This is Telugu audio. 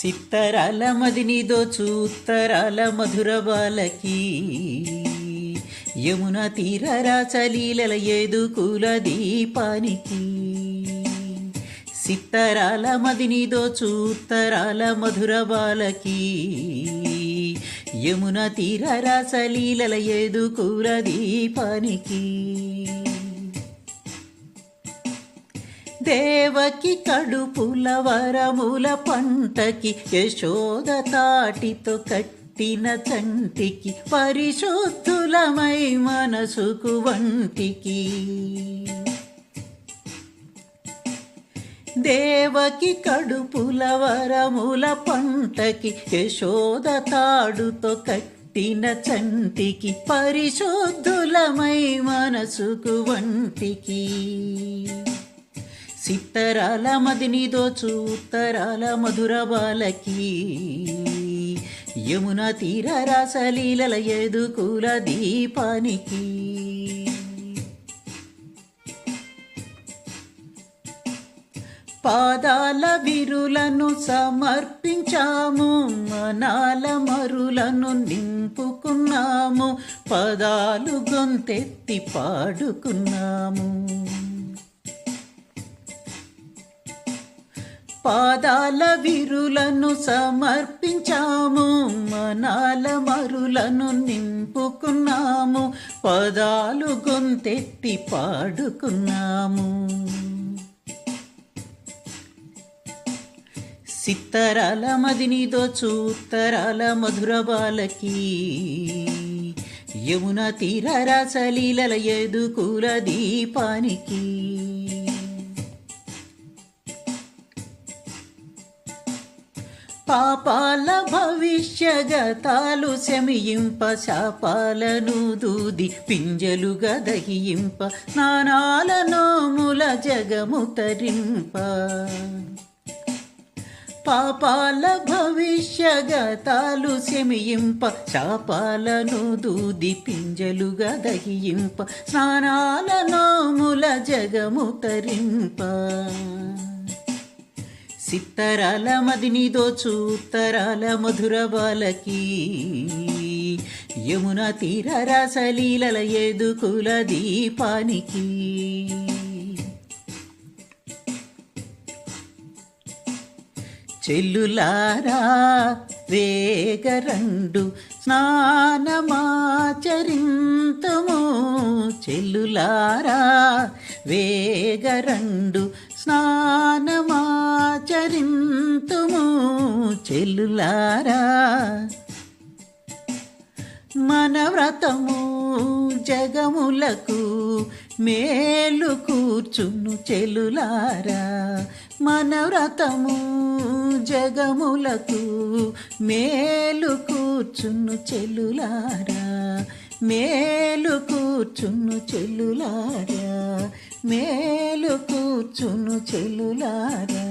సిత్తరాల మదిని దోచు ఉత్తరాల మధుర బాలకి యమున తీరరా చలీలల ఏదుకుల దీపానికి. సిత్తరాల మదిని దోచు ఉత్తరాల మధుర బాలకి యమున తీరరా చలీలల ఏదుకుల దీపానికి. దేవకి కడుపుల వరముల పంటకి యశోద తాటితో కట్టిన చంటికి పరిశుద్ధులమై మనసుకు వంటికి. దేవకి కడుపుల వరముల పంటకి యశోద తాడుతో కట్టిన చంటికి పరిశుద్ధులమై మనసుకు వంటికి. సిత్తరాల మదిని దోచు ఉత్తరాల మధుర బాలకి యమున తీరరా సలీలల ఏదుకుల దీపానికి. పాదాల విరులను సమర్పించాము, మనాల మరులను నింపుకున్నాము, పదాలు గొంతెత్తి పాడుకున్నాము. పాదాల విరులను సమర్పించాము, మనాల మరులను నింపుకున్నాము, పదాలు గొంతెత్తి పాడుకున్నాము. సిత్తరాల మదిని దోచు ఉత్తరాల మధుర బాలకి యమున తీరరా సలీలల ఏదుకుల దీపానికి. పాపాల భవిష్యగతాలు శమియింప, శాపాలను దూది పింజలుగా దహింప, స్నానాల నోముల జగము తరింప. పాపాల భవిష్యగతాలు శమియింప, శాపాలను దూది పింజలుగా దహింప, స్నానాల నోముల జగము తరింప. సిత్తరాల మదిని దోచు ఉత్తరాల మధుర బాలకి యమున తీరరా సలీలల ఏదుకుల దీపానికి. చెల్లులారా వేగరండు స్నానమాచరింతుము, చెల్లులారా వేగరండు స్నానమాచరింతుము, చెల్లులారా మన వ్రతము జగములకు మేలు కూర్చును చెల్లులారా, మన వ్రతము జగములకు మేలు కూర్చును చెల్లులారా, మేలు కూర్చును చెల్లులారా, మేలు కూర్చును చెల్లులారా.